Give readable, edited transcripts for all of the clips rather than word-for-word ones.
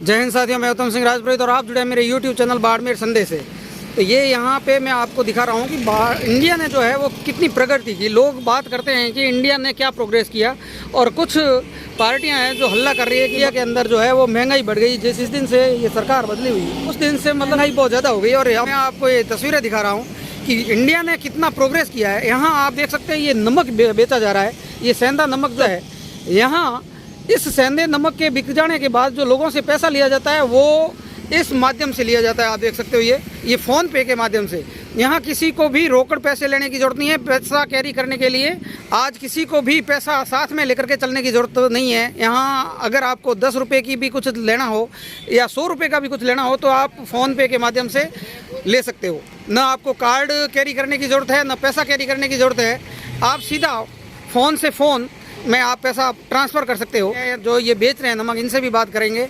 जय हिंद साथियों, मैं उत्तम सिंह राजपुरोहित और आप जुड़े हैं मेरे यूट्यूब चैनल बाड़मेर संडे से। तो ये यहाँ पे मैं आपको दिखा रहा हूँ कि इंडिया ने जो है वो कितनी प्रगति की। लोग बात करते हैं कि इंडिया ने क्या प्रोग्रेस किया, और कुछ पार्टियां हैं जो हल्ला कर रही है कि इंडिया के अंदर जो है वो महंगाई बढ़ गई। जिस दिन से ये सरकार बदली हुई उस दिन से महंगाई बहुत ज़्यादा हो गई। और मैं आपको ये तस्वीरें दिखा रहा हूँ कि इंडिया ने कितना प्रोग्रेस किया है। यहाँ आप देख सकते हैं ये नमक बेचा जा रहा है, ये सेंधा नमक जो है। यहाँ इस सेंधे नमक के बिक जाने के बाद जो लोगों से पैसा लिया जाता है वो इस माध्यम से लिया जाता है। आप देख सकते हो ये फ़ोन पे के माध्यम से। यहाँ किसी को भी रोकड़ पैसे लेने की ज़रूरत नहीं है। पैसा कैरी करने के लिए आज किसी को भी पैसा साथ में लेकर के चलने की ज़रूरत नहीं है। यहाँ अगर आपको 10 रुपये की भी कुछ लेना हो या 100 रुपये का भी कुछ लेना हो तो आप फ़ोन पे के माध्यम से ले सकते हो। ना आपको कार्ड कैरी करने की ज़रूरत है, ना पैसा कैरी करने की ज़रूरत है। आप सीधा फ़ोन से फ़ोन में आप पैसा ट्रांसफ़र कर सकते हो। जो ये बेच रहे हैं नमक, इनसे भी बात करेंगे।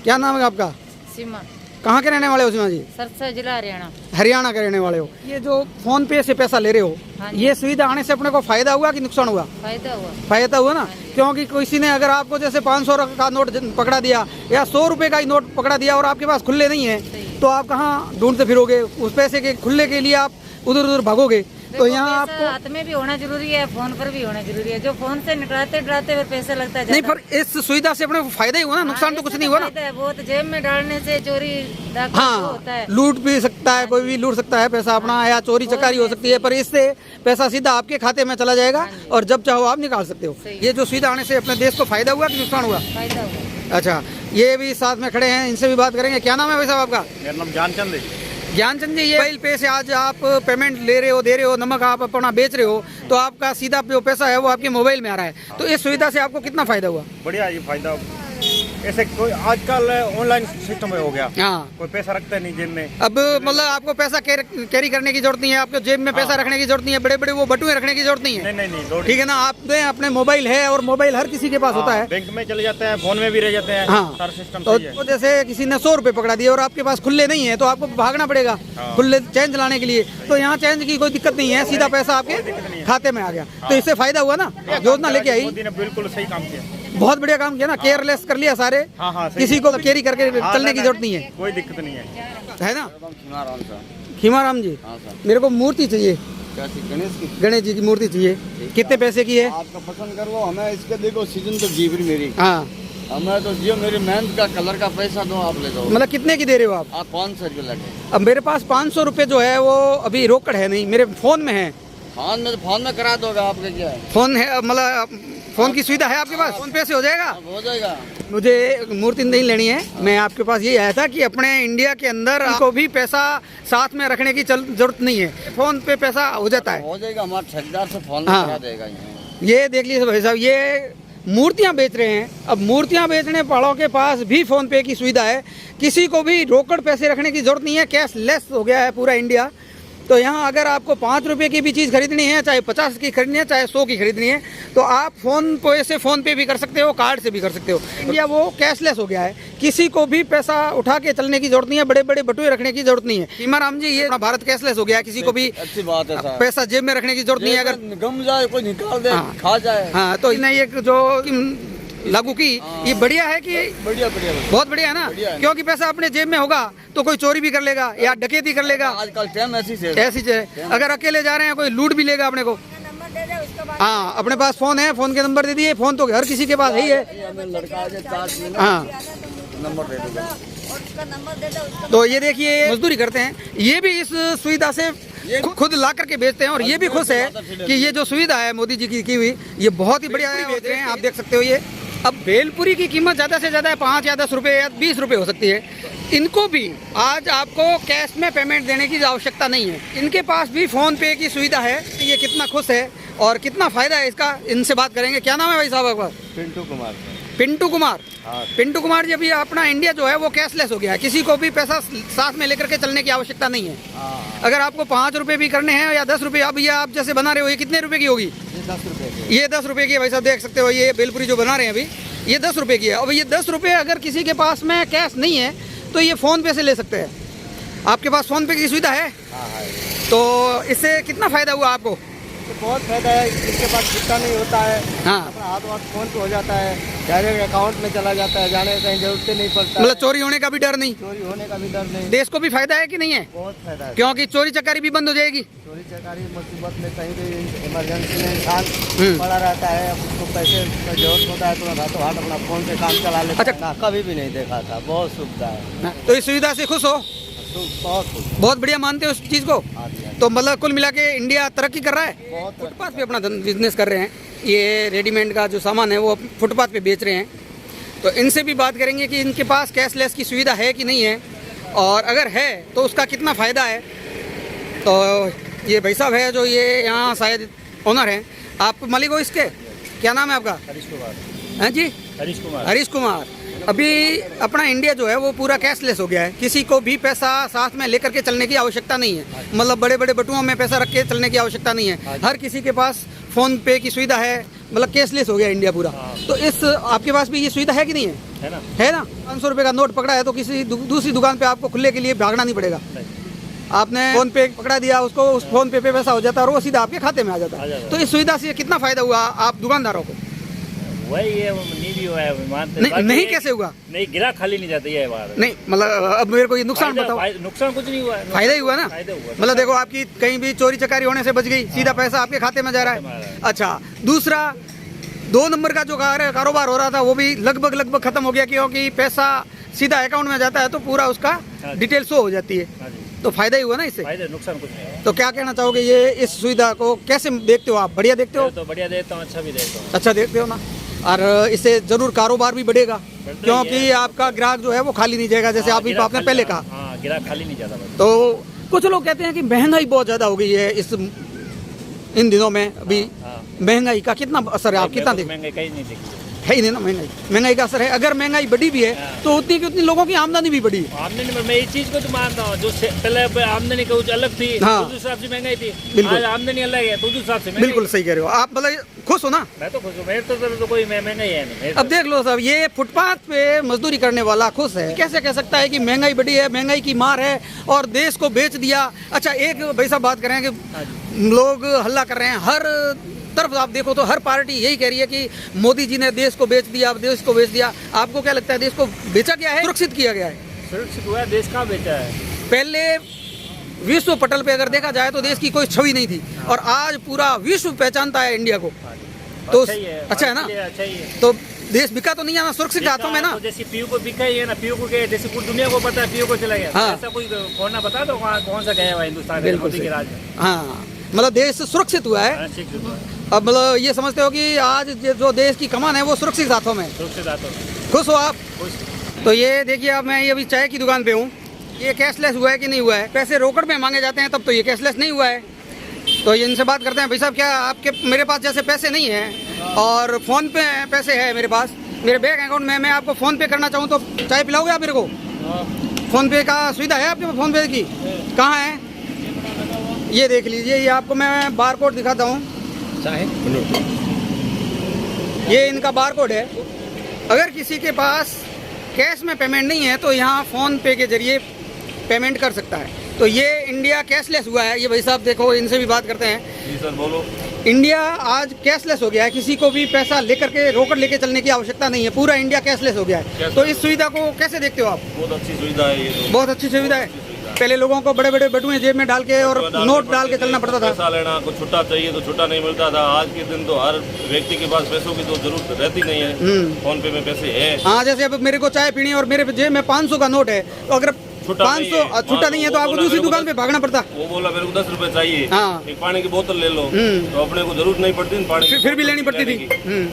क्या नाम है आपका? सीमा। कहाँ के रहने वाले हो सीमा जी? सरसा जिला हरियाणा। हरियाणा के रहने वाले हो। ये जो फोन पे से पैसा ले रहे हो, हाँ, ये सुविधा आने से अपने को फायदा हुआ कि नुकसान हुआ? फायदा हुआ। फायदा हुआ ना, क्योंकि किसी ने अगर आपको जैसे 500 का नोट पकड़ा दिया या 100 रुपये का ही नोट पकड़ा दिया और आपके पास खुले नहीं है तो आप कहाँ ढूंढते फिरोगे? उस पैसे के खुले के लिए आप उधर उधर भागोगे। तो यहाँ आपको हाथ में भी होना जरूरी है, फोन पर भी होना जरूरी है। जो फोन से निकलाते डराते फिर पैसा लगता है। नहीं, पर इस सुविधा से अपने को फायदा ही हुआ ना, नुकसान तो कुछ नहीं हुआ ना। बहुत जेब में डालने से चोरी हाँ होता है, लूट भी सकता है, कोई भी लूट सकता है पैसा अपना, या चोरी चकारी हो सकती है। पर इससे पैसा सीधा आपके खाते में चला जाएगा और जब चाहो आप निकाल सकते हो। ये जो सुविधा आने से अपने देश को फायदा हुआ कि नुकसान हुआ? फायदा हुआ। अच्छा, ये भी साथ में खड़े हैं, इनसे भी बात करेंगे। क्या नाम है भाई साहब आपका? मेरा नाम ज्ञानचंद है। ज्ञानचंद जी, ये मोबाइल पे से आज आप पेमेंट ले रहे हो, दे रहे हो, नमक आप अपना बेच रहे हो, तो आपका सीधा जो पैसा है वो आपके मोबाइल में आ रहा है। तो इस सुविधा से आपको कितना फायदा हुआ? बढ़िया, ये फायदा ऐसे कोई आजकल ऑनलाइन सिस्टम हो गया। हाँ, कोई पैसा रखता नहीं जेब में। अब मतलब आपको पैसा कैरी करने की जरूरत नहीं है, आपको जेब में पैसा रखने की जरूरत नहीं है, बड़े बड़े वो बटुए रखने की जरूरत नहीं है। नहीं, ठीक है ना। आप अपने मोबाइल है और मोबाइल हर किसी के पास होता है। बैंक में चले जाते हैं, फोन में भी रह जाते हैं। हाँ, सारा सिस्टम तो सही है। जैसे किसी ने 100 रुपये पकड़ा दिए और आपके पास खुले नहीं है तो आपको भागना पड़ेगा खुले चेंज लाने के लिए। तो यहाँ चेंज की कोई दिक्कत नहीं है, सीधा पैसा आपके खाते में आ गया। तो इससे फायदा हुआ ना, योजना लेके आई। मोदी ने बिल्कुल सही काम किया, बहुत बढ़िया काम किया ना, केयरलेस कर लिया सारे। हाँ, किसी को कैरी करके चलने की जरूरत नहीं है, कोई दिक्कत नहीं है ना। खीमाराम जी, मेरे को मूर्ति चाहिए, गणेश जी की मूर्ति चाहिए। कितने पैसे की है? आपका पसंद कर लो। हमें इसके देखो सीजन तो जीवरी मेरी। हाँ, हमें तो जियो मेरी मेहनत का कलर का पैसा दो, आप ले दो। मतलब कितने की दे रहे हो आप? 500 रुपये लगे। अब मेरे पास 500 रुपये जो है वो अभी रोकड़ है नहीं, मेरे फोन में है। फोन में करा दोगे? आपके क्या है? फोन है, मतलब फोन की सुविधा है आपके पास? फोन पे से हो जाएगा? हो जाएगा। मुझे मूर्ति नहीं लेनी है, मैं आपके पास ये आया था कि अपने इंडिया के अंदर को भी पैसा साथ में रखने की जरूरत नहीं है, फोन पे पैसा हो जाता है। हो जाएगा, हमारे ठेकेदार से फोन में करा देगा। ये देख लीजिए भाई साहब, ये मूर्तियाँ बेच रहे हैं। अब मूर्तियाँ बेचने वालों के पास भी फोन पे की सुविधा है, किसी को भी रोकड़ पैसे रखने की जरूरत नहीं है, कैशलेस हो गया है पूरा इंडिया। तो यहाँ अगर आपको 5 रुपये की भी चीज़ खरीदनी है, चाहे 50 की खरीदनी है, चाहे 100 की खरीदनी है, तो आप फ़ोन पे भी कर सकते हो, कार्ड से भी कर सकते हो। इंडिया वो कैशलेस हो गया है, किसी को भी पैसा उठा के चलने की जरूरत नहीं है, बड़े बड़े बटुए रखने की जरूरत नहीं है। खीमाराम जी, ये भारत कैशलेस हो गया है, किसी को भी अच्छी बात है साहब। पैसा जेब में रखने की जरूरत नहीं है। अगर गम जाए कोई निकाल दे, खा जाए। हाँ, तो इन्हें एक जो लागू की, ये बढ़िया है कि बढ़िया बहुत बढ़िया है ना, क्योंकि पैसा अपने जेब में होगा तो कोई चोरी भी कर लेगा या डकैती कर लेगा। आजकल टाइम ऐसी है। अगर अकेले जा रहे हैं कोई लूट भी लेगा अपने को। हाँ, अपने पास फोन है, फोन के नंबर दे दिए। फोन तो हर किसी के पास ही है। हाँ, नंबर दे दो। तो ये देखिए, मजदूरी करते हैं, ये भी इस सुविधा से खुद ला करके बेचते हैं और ये भी खुश है कि ये जो सुविधा है मोदी जी की हुई, ये बहुत ही बढ़िया बेच रहे हैं। आप देख सकते हो ये। अब भेलपुरी की कीमत ज़्यादा से ज़्यादा 5 या 10 रुपये या 20 रुपये हो सकती है। इनको भी आज आपको कैश में पेमेंट देने की आवश्यकता नहीं है, इनके पास भी फ़ोन पे की सुविधा है। ये कितना खुश है और कितना फ़ायदा है इसका, इनसे बात करेंगे। क्या नाम है भाई साहब आपका? पिंटू कुमार। पिंटू कुमार। हाँ। पिंटू कुमार जी, अभी अपना इंडिया जो है वो कैशलेस हो गया है, किसी को भी पैसा साथ में लेकर के चलने की आवश्यकता नहीं है। हाँ। अगर आपको 5 रुपये भी करने हैं या 10 रुपये, अब ये आप जैसे बना रहे हो, ये कितने रुपए की होगी? ये 10 रुपये की। ये 10 रुपये की है भाई साहब, देख सकते हो। ये भेलपुरी जो बना रहे हैं अभी, ये 10 रुपये की है। अब ये 10 रुपये अगर किसी के पास में कैश नहीं है तो ये फ़ोन पे से ले सकते हैं। आपके पास फ़ोन पे की सुविधा है? हाँ, है। तो इससे कितना फ़ायदा हुआ आपको? इससे बहुत फायदा है। इसके पास छुट्टा नहीं होता है, हाँ अपना हाथ वाथ फोन पे हो जाता है, डायरेक्ट अकाउंट में चला जाता है, जाने कहीं जरूरत ही नहीं पड़ता है। मतलब चोरी होने का भी डर नहीं, चोरी होने का भी डर नहीं। देश को भी फायदा है कि नहीं है? बहुत फायदा है। क्योंकि चोरी चकारी भी बंद हो जाएगी। चोरी चकारी मुसीबत में कहीं भी इमरजेंसी में इंसान पड़ा रहता है, अब उसको पैसे का जरूरत होता है तो हाथों हाथ अपना फोन से काम चला लेता है। ना कभी भी नहीं देखा था, बहुत सुविधा है। तो इस सुविधा से खुश हो? बहुत बहुत बढ़िया मानते हो उस चीज़ को? तो मतलब कुल मिला के इंडिया तरक्की कर रहा है। बहुत फुटपाथ पे अपना बिजनेस कर रहे हैं, ये रेडीमेड का जो सामान है वो फुटपाथ पे बेच रहे हैं। तो इनसे भी बात करेंगे कि इनके पास कैशलेस की सुविधा है कि नहीं है, और अगर है तो उसका कितना फ़ायदा है। तो ये भाई साहब है जो ये यहाँ शायद ओनर हैं। आप मालिक हो इसके? क्या नाम है आपका? हरीश कुमार। हैं जी? हरीश कुमार। हरीश कुमार। अभी अपना इंडिया जो है वो पूरा कैशलेस हो गया है, किसी को भी पैसा साथ में लेकर के चलने की आवश्यकता नहीं है। मतलब बड़े बड़े बटुओं में पैसा रख के चलने की आवश्यकता नहीं है, हर किसी के पास फ़ोन पे की सुविधा है। मतलब कैशलेस हो गया इंडिया पूरा। तो इस आपके पास भी ये सुविधा है कि नहीं है? है ना। 500 रुपये का नोट पकड़ा है तो किसी दूसरी दुकान पे आपको खुले के लिए भागना नहीं पड़ेगा। आपने फ़ोन पे पकड़ा दिया उसको, उस फ़ोन पे पैसा हो जाता है और वो सीधा आपके खाते में आ जाता है। तो इस सुविधा से कितना फ़ायदा हुआ आप दुकानदारों को? वही है, नहीं भी हुआ है, मानते नहीं कैसे हुआ? नहीं, गिरा खाली नहीं जाता है बात। नहीं मतलब अब मेरे को ये नुकसान बताओ। नुकसान कुछ नहीं हुआ है, फायदा ही हुआ ना। फायदा हुआ। मतलब देखो आपकी कहीं भी चोरी चकारी होने से बच गई, सीधा पैसा आपके खाते में जा रहा है। अच्छा, दूसरा 2 नंबर का जो कारोबार हो रहा था वो भी लगभग खत्म हो गया, क्योंकि पैसा सीधा अकाउंट में जाता है तो पूरा उसका डिटेल शो हो जाती है। तो फायदा ही हुआ ना इससे। फायदा, नुकसान कुछ नहीं है। तो क्या कहना चाहोगे, ये इस सुविधा को कैसे देखते हो आप? बढ़िया देखते हो? तो बढ़िया देखता हूँ, अच्छा भी देखता हूँ। अच्छा देखते हो ना। और इससे जरूर कारोबार भी बढ़ेगा, क्योंकि आपका ग्राहक जो है वो खाली नहीं जाएगा, जैसे आपने पहले कहा। हाँ, गिरा खाली नहीं जाता। तो कुछ लोग कहते हैं कि महंगाई बहुत ज़्यादा हो गई है इन दिनों में। अभी महंगाई का कितना असर है, आप कितना देखते? महंगाई कहीं नहीं दिखती है ही नहीं ना, महंगाई का असर है। अगर महंगाई बढ़ी भी है तो उतनी की उतनी लोगों की आमदनी भी बढ़ी है। आमदनी में मैं इस चीज को तो मानता हूँ, जो पहले आमदनी कुछ अलग थी, हाँ। उस हिसाब से महंगाई थी। बिल्कुल। आज आमदनी अलग है तो उस हिसाब से बिल्कुल सही कह रहे हो आप। मतलब खुश हो ना? मैं तो खुश हूँ, मेरे तो कोई महंगाई है नहीं। अब देख लो साहब, ये फुटपाथ पे मजदूरी करने वाला खुश है। कैसे कह सकता है कि महंगाई बढ़ी है, महंगाई की मार है और देश को बेच दिया? अच्छा, एक भाई साहब बात करें कि लोग हल्ला कर रहे हैं, हर तरफ आप देखो तो हर पार्टी यही कह रही है कि मोदी जी ने देश को बेच दिया, देश को बेच दिया। आपको क्या लगता है, देश को बेचा गया है, सुरक्षित किया गया है? सुरक्षित हुआ है, देश कहाँ बेचा है? पहले विश्व पटल पे अगर देखा जाए तो देश की कोई छवि नहीं थी, और आज पूरा विश्व पहचानता है इंडिया को। तो अच्छा है ना। अच्छा ही है। तो देश बिका तो नहीं है ना, सुरक्षित हाथों में ना। तो जैसे पीयू को बिका ही है ना, पीयू को गए, जैसे पूरी दुनिया को पता है पीयू को चला गया। हाँ। ऐसा कोई कौन ना बता दो कौन सा गया हुआ हिंदुस्तान बिल्कुल मोदी के राज में। हाँ, मतलब देश सुरक्षित हुआ है। अब मतलब ये समझते हो कि आज जो देश की कमान है वो सुरक्षित हाथों में। सुरक्षित हाथों में। खुश हो आप? तो ये देखिए, अब मैं ये अभी चाय की दुकान पे हूँ। ये कैशलेस हुआ है कि नहीं हुआ है? पैसे रोकड़ में मांगे जाते हैं तब तो ये कैशलेस नहीं हुआ है। तो ये इनसे बात करते हैं। भाई साहब, क्या आपके मेरे पास जैसे पैसे नहीं है और फ़ोन पे पैसे है मेरे पास, मेरे बैंक अकाउंट में, मैं आपको फ़ोन पे करना चाहूँ तो चाय पिलाओगे आप मेरे को? फ़ोन पे का सुविधा है आपके पास? फ़ोन पे की कहाँ है? ये देख लीजिए, ये आपको मैं बार कोड दिखाता हूँ। ये इनका बार कोड है। अगर किसी के पास कैश में पेमेंट नहीं है तो यहाँ फ़ोन पे के जरिए पेमेंट कर सकता है। तो ये इंडिया कैशलेस हुआ है। ये भाई साहब देखो, इनसे भी बात करते हैं। जी सर, बोलो। इंडिया आज कैशलेस हो गया है, किसी को भी पैसा लेकर के रोकड़ लेके चलने की आवश्यकता नहीं है, पूरा इंडिया कैशलेस हो गया है। तो इस सुविधा को कैसे देखते हो आप? बहुत अच्छी सुविधा है ये तो। बहुत अच्छी सुविधा है। पहले लोगों को बड़े बड़े बटुए जेब में डाल के और नोट डाल के चलना पड़ता था। पैसा लेना, कुछ छुट्टा चाहिए तो छुट्टा नहीं मिलता था। आज के दिन तो हर व्यक्ति के पास पैसों की तो जरूरत रहती नहीं है। फोन पे में पैसे है। हाँ, जैसे अब मेरे को चाय पीनी है और मेरे जेब में 500 का नोट है, तो अगर 500 छुट्टा नहीं है तो आपको दूसरी दुकान पे भागना पड़ता। वो बोला मेरे को 10 रुपए चाहिए, हाँ। एक पानी की बोतल ले लो, तो अपने को जरूरत नहीं पड़ती पानी की, फिर भी लेनी पड़ती थी।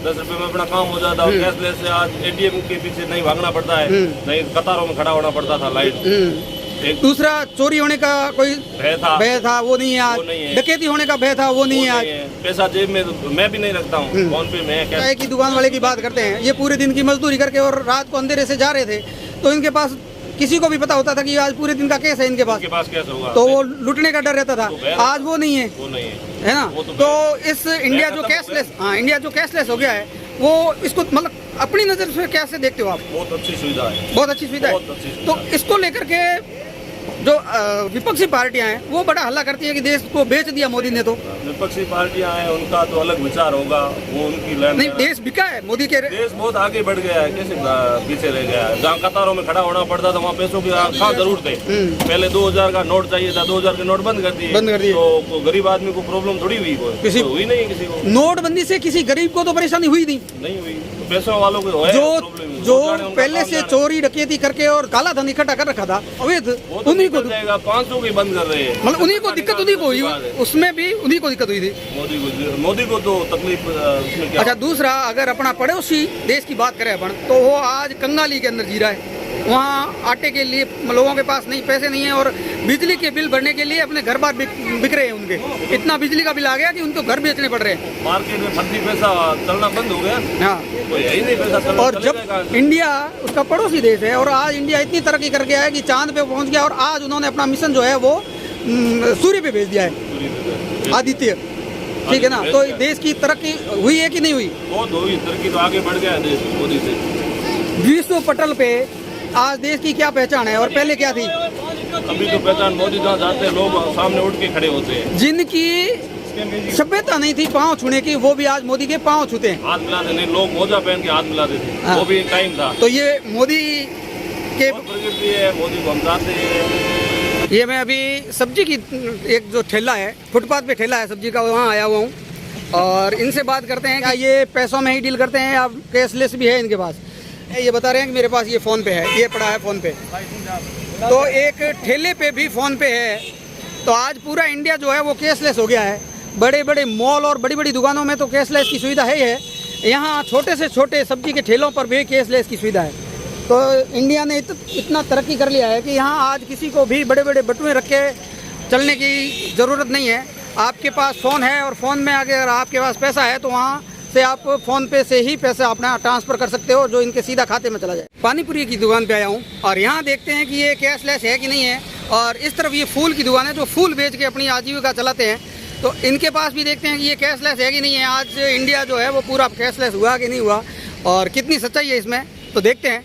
10 रुपए में अपना काम हो जाता है। कैशलेस से आज एटीएम के पीछे नहीं भागना पड़ता है, नहीं कतारों में खड़ा होना पड़ता था लाइन। दूसरा, चोरी होने का कोई भय था, वो नहीं है आज। डकैती होने का भय था, वो नहीं है आज। पैसा जेब में तो मैं भी नहीं रखता हूँ, फोन पे में। चाय की दुकान वाले की बात करते हैं, ये पूरे दिन की मजदूरी करके और रात को अंधेरे से जा रहे थे, तो इनके पास किसी को भी पता होता था कि आज पूरे दिन का केस है इनके पास कैसे होगा, तो वो लूटने का डर रहता था। आज वो नहीं है, है ना। तो इस इंडिया जो कैशलेस, हाँ, इंडिया जो कैशलेस हो गया है, वो इसको मतलब अपनी नज़र से कैसे देखते हो आप? बहुत अच्छी सुविधा है। बहुत अच्छी सुविधा है। तो इसको लेकर के जो विपक्षी पार्टियां हैं वो बड़ा हल्ला करती है कि देश को बेच दिया मोदी ने। तो विपक्षी पार्टियां हैं, उनका तो अलग विचार होगा, वो उनकी लैंड नहीं, देश बिका है मोदी के। देश बहुत आगे बढ़ गया है, कैसे पीछे रह गया है। जहाँ कतारों में खड़ा होना पड़ता था वहाँ पैसों की कहाँ जरूरत है। पहले 2000 का नोट चाहिए था, 2000 के नोट बंद कर दिए। तो गरीब आदमी को प्रॉब्लम थोड़ी हुई, किसी हुई नहीं किसी को। नोटबंदी से किसी गरीब को तो परेशानी हुई नहीं हुई, पैसों वालों को है जो पहले से चोरी डकैती करके और काला धन इकट्ठा कर रखा था अवैध, उन्हीं को जाएगा। 500 की बंद कर रहे हैं, मतलब उन्हीं को दिक्कत उन्हीं को हुई, उसमें भी उन्हीं को दिक्कत हुई थी। मोदी को तो तकलीफ उसमें क्या। अच्छा, दूसरा अगर अपना पड़ोसी देश की बात करें अपन, तो वो आज कंगाली के अंदर जी रहा है। वहाँ आटे के लिए लोगों के पास नहीं, पैसे नहीं है, और बिजली के बिल भरने के लिए अपने घर बार बिक रहे हैं उनके। इतना बिजली का बिल आ गया कि उनको घर बेचने पड़ रहे हैं। मार्केट में फर्जी पैसा चलना बंद हो गया। हाँ, कोई है ही नहीं पैसा चलना। और जब इंडिया उसका पड़ोसी देश है, और आज इंडिया इतनी तरक्की कर गया है कि चांद पे पहुंच गया, और आज उन्होंने अपना मिशन जो है वो सूर्य पे भेज दिया है, आदित्य। ठीक है ना, तो देश की तरक्की हुई है कि नहीं हुई? बहुत हुई तरक्की, तो आगे बढ़ गया है देश मोदी से। विश्व पटल पे आज देश की क्या पहचान है और पहले क्या थी? अभी तो पहचान मोदी जहाँ जाते हैं लोग सामने उठ के खड़े होते हैं। जिनकी सभ्यता नहीं थी पांव छूने की, वो भी आज मोदी के पांव छूते हैं। हाथ मिलाते नहीं, लोग मोजा पहन के हाथ मिलाते थे। हाँ। वो भी एक टाइम था। तो ये मोदी के प्रकृति है, मोदी को हम चाहते हैं। ये मैं अभी सब्जी की एक जो ठेला है, फुटपाथ पे ठेला है सब्जी का, वहाँ आया हुआ हूँ, और इनसे बात करते हैं कि ये पैसों में ही डील करते हैं या कैशलेस भी है इनके पास। ये बता रहे हैं कि मेरे पास ये फ़ोन पे है, ये पड़ा है फ़ोन पे, तो एक ठेले पे भी फ़ोन पे है। तो आज पूरा इंडिया जो है वो कैशलेस हो गया है। बड़े बड़े मॉल और बड़ी बड़ी दुकानों में तो कैशलेस की सुविधा है ही है, यहाँ छोटे से छोटे सब्जी के ठेलों पर भी कैशलेस की सुविधा है। तो इंडिया ने इतना तरक्की कर लिया है कि यहाँ आज किसी को भी बड़े बड़े बटुए रख के चलने की ज़रूरत नहीं है। आपके पास फ़ोन है, और फ़ोन में अगर आपके पास पैसा है तो वहाँ से आप फ़ोन पे से ही पैसा अपना ट्रांसफ़र कर सकते हो, जो इनके सीधा खाते में चला जाए। पानीपुरी की दुकान पे आया हूँ, और यहाँ देखते हैं कि ये कैशलेस है कि नहीं है। और इस तरफ ये फूल की दुकान है, जो फूल बेच के अपनी आजीविका चलाते हैं। तो इनके पास भी देखते हैं कि ये कैशलेस है कि नहीं है। आज इंडिया जो है वो पूरा कैशलेस हुआ कि नहीं हुआ, और कितनी सच्चाई है इसमें, तो देखते हैं।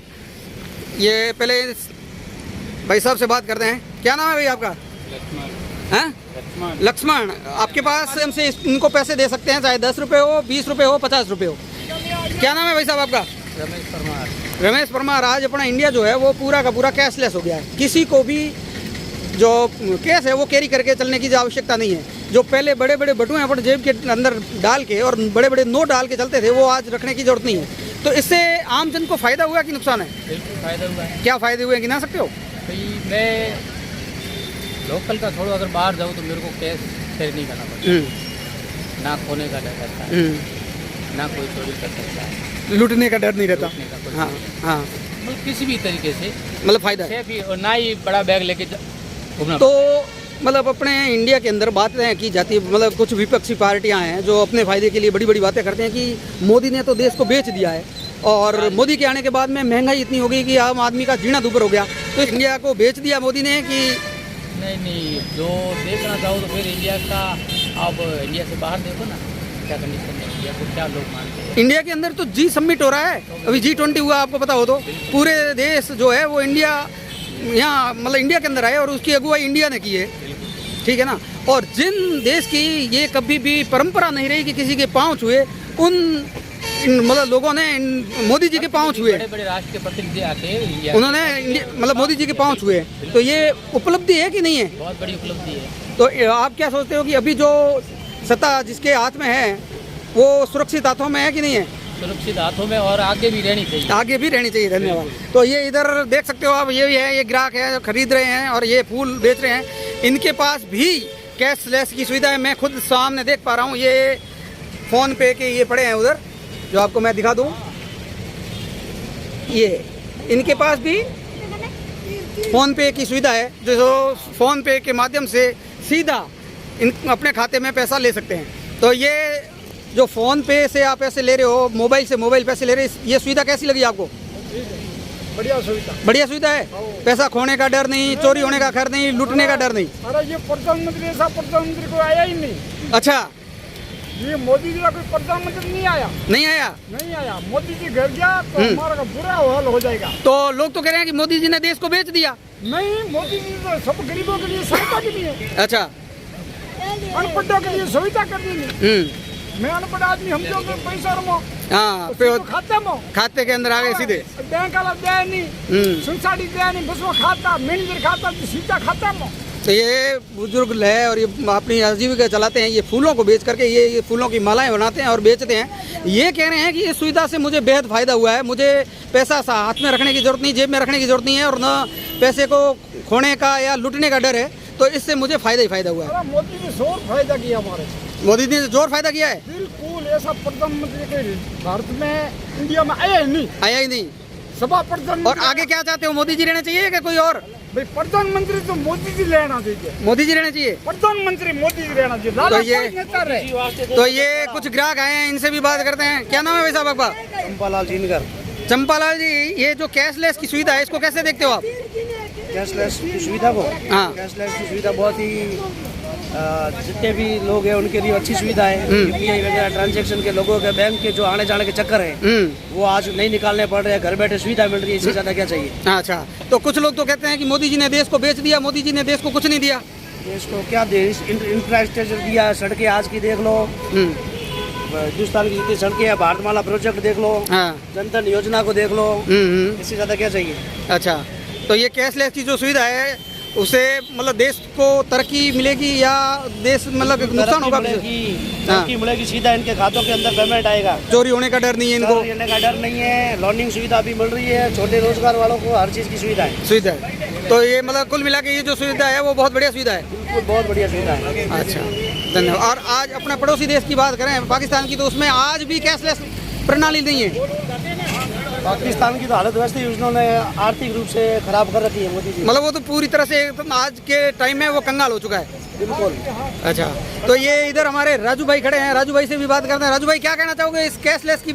ये पहले भाई साहब से बात करते हैं। क्या नाम है भाई आपका? हैं? लक्ष्मण। आपके पास हमसे इनको पैसे दे सकते हैं, चाहे 10 रुपये हो, 20 रुपये हो, 50 रुपये हो। क्या नाम है भाई साहब आपका? रमेश परमार। रमेश परमार। आज अपना इंडिया जो है वो पूरा का पूरा कैशलेस हो गया है। किसी को भी जो कैश है वो कैरी करके चलने की आवश्यकता नहीं है। जो पहले बड़े बड़े बटुए अपने जेब के अंदर डाल के और बड़े बड़े नोट डाल के चलते थे, वो आज रखने की जरूरत नहीं है। तो इससे आम जन को फ़ायदा हुआ कि नुकसान है? बिल्कुल फ़ायदा हुआ है। क्या फ़ायदे हुए गिना सकते हो? भाई मैं लोकल का छोड़ो, अगर बाहर जाऊँ तो मेरे को कैश कैरी नहीं करना पड़ता, ना खोने का डर रहता है, ना कोई चोरी कर सकता है, लूटने का डर नहीं रहता। हाँ हाँ, मतलब किसी भी तरीके से मतलब फ़ायदा है। सेफ ही, और ना ही बड़ा बैग लेके घूमना। तो मतलब अपने इंडिया के अंदर बातें की जाती है, मतलब कुछ विपक्षी पार्टियां हैं जो अपने फ़ायदे के लिए बड़ी बड़ी बातें करते हैं कि मोदी ने तो देश को बेच दिया है, और मोदी के आने के बाद में महंगाई इतनी हो गई कि आम आदमी का जीना दुभर हो गया। तो इंडिया को बेच दिया मोदी ने कि नहीं, जो देखना चाहो तो फिर इंडिया का, आप इंडिया से बाहर देखो ना क्या कंडीशन है इंडिया को, क्या लोग मानते हैं। इंडिया के अंदर तो जी समिट हो रहा है, अभी G20 हुआ, आपको पता हो तो। पूरे देश जो है वो इंडिया यहाँ मतलब इंडिया के अंदर आए, और उसकी अगुवाई इंडिया ने की है। ठीक है ना। और जिन देश की ये कभी भी परंपरा नहीं रही कि किसी के पाँव छुए, उन मतलब लोगों ने मोदी जी के पाँव छुए। बड़े बड़े राष्ट्र के प्रतिनिधि आके इंडिया, उन्होंने मतलब मोदी जी के पाँव छुए। तो ये उपलब्धि है कि नहीं है? बहुत बड़ी उपलब्धि है। तो आप क्या सोचते हो कि अभी जो सत्ता जिसके हाथ में है वो सुरक्षित हाथों में है कि नहीं है? सुरक्षित हाथों में, और आगे भी रहनी चाहिए। आगे भी रहनी चाहिए। धन्यवाद। तो ये इधर देख सकते हो आप, ये भी है, ये ग्राहक है जो खरीद रहे हैं और ये फूल बेच रहे हैं। इनके पास भी कैशलेस की सुविधा है। मैं खुद सामने देख पा रहा हूँ, ये फ़ोन पे के ये पड़े हैं उधर, जो आपको मैं दिखा दूँ। ये इनके पास भी फ़ोन पे की सुविधा है, जो फ़ोन पे के माध्यम से सीधा इन अपने खाते में पैसा ले सकते हैं। तो ये जो फ़ोन पे से आप पैसे ले रहे हो, मोबाइल से मोबाइल पैसे ले रहे हो, ये सुविधा कैसी लगी आपको? बढ़िया सुविधा। बढ़िया सुविधा है। पैसा खोने का डर नहीं, चोरी होने का खैर नहीं, लूटने का डर नहीं। अरे ये प्रधानमंत्री, ऐसा प्रधानमंत्री को आया ही नहीं। अच्छा, ये मोदी जी का कोई प्रधानमंत्री नहीं आया। नहीं आया? नहीं आया। मोदी जी घर गया तो हमारा का बुरा हाल हो जाएगा। तो लोग तो कह रहे हैं कि मोदी जी ने देश को बेच दिया। नहीं, मोदी जी तो सब गरीबों के लिए सहायता के लिए, अच्छा। अनपढ़ों के लिए सुविधा कर दी। मैं अनपढ़ आदमी, हम जो पैसा रमो हाँ, तो खाता मो, खाते के अंदर आ गए सीधे। बैंक वाला दे नहीं, सुनसाड़ी दे नहीं, बस वो खाता मैनेजर खाता तो सीधा खाता मो। तो ये बुजुर्ग है और ये अपनी आजीविका चलाते हैं, ये फूलों को बेच करके ये फूलों की मालाएं बनाते हैं और बेचते हैं। ये कह रहे हैं कि इस सुविधा से मुझे बेहद फ़ायदा हुआ है, मुझे पैसा हाथ में रखने की ज़रूरत नहीं, जेब में रखने की ज़रूरत नहीं है और न पैसे को खोने का या लूटने का डर है, तो इससे मुझे फ़ायदा ही फ़ायदा हुआ है। मोदी ने जोर फायदा किया हमारे, मोदी जी ने जोर फ़ायदा किया है। बिल्कुल ऐसा प्रधानमंत्री के भारत में, इंडिया में आया ही नहीं, आया ही नहीं। सभा प्रधानमंत्री। और आगे क्या चाहते हो, मोदी जी रहने चाहिए क्या कोई और? भाई प्रधानमंत्री तो मोदी जी रहना चाहिए, मोदी जी रहने चाहिए। प्रधानमंत्री मोदी जी रहना चाहिए, लाला तो ये- कोई नेता रहे। तो ये कुछ ग्राहक आए हैं, इनसे भी बात करते हैं। क्या नाम है भाई साहब आपका? चंपालाल जिनकर। चंपालाल जी, ये जो कैशलेस की सुविधा है इसको कैसे देखते हो आप? कैशलेस की सुविधा को, हाँ। कैशलेस की सुविधा बहुत ही जितने भी लोग हैं उनके लिए अच्छी सुविधा है। यूपीआई वगैरह ट्रांजैक्शन के, लोगों के बैंक के जो आने जाने के चक्कर है वो आज नहीं निकालने पड़ रहे हैं, घर बैठे सुविधा मिल रही है, इससे ज़्यादा क्या चाहिए। अच्छा, तो कुछ लोग तो कहते हैं कि मोदी जी ने देश को बेच दिया, मोदी जी ने देश को कुछ नहीं दिया। देश को क्या दे, इंफ्रास्ट्रक्चर दिया, सड़कें आज की देख लो, हिंदुस्तान की जितनी सड़कें हैं, भारतमाला प्रोजेक्ट देख लो, हाँ। जनधन योजना को देख लो, इससे ज़्यादा क्या चाहिए। अच्छा, तो ये कैशलेस की जो सुविधा है उससे मतलब देश को तरक्की मिलेगी या देश मतलब नुकसान होगा? तरक्की मिलेगी, सीधा इनके खातों के अंदर पेमेंट आएगा, चोरी होने का डर नहीं है इनको, चोरी होने का डर नहीं है, लोनिंग सुविधा भी मिल रही है, छोटे रोजगार वालों को हर चीज़ की सुविधा है। सुविधा है। तो ये मतलब कुल मिला के ये जो सुविधा है वो बहुत बढ़िया सुविधा है। बिल्कुल बहुत बढ़िया सुविधा है। अच्छा, धन्यवाद। और आज अपना पड़ोसी देश की बात करें पाकिस्तान की, तो उसमें आज भी कैशलेस प्रणाली नहीं है। पाकिस्तान की तो हालत वैसे ही उन्होंने आर्थिक रूप से खराब कर रखी है मोदी जी। मतलब वो तो पूरी तरह से एकदम आज के टाइम में वो कंगाल हो चुका है। बिल्कुल। अच्छा, तो ये इधर हमारे राजू भाई खड़े हैं, राजू भाई से भी बात करते हैं। राजू भाई, क्या कहना चाहोगे इस कैशलेस की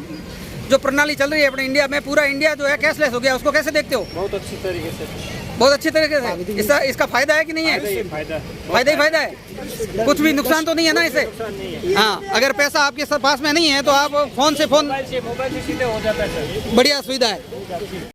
जो प्रणाली चल रही है अपने इंडिया में? पूरा इंडिया जो है कैशलेस हो गया, उसको कैसे देखते हो? बहुत अच्छी तरीके से, बहुत अच्छी तरीके से। इसका फायदा है कि नहीं है? फायदा ही फायदा है, कुछ भी नुकसान तो नहीं है ना इसे? हाँ, अगर पैसा आपके पास में नहीं है तो आप फोन से सीधे हो जाता है। बढ़िया सुविधा है।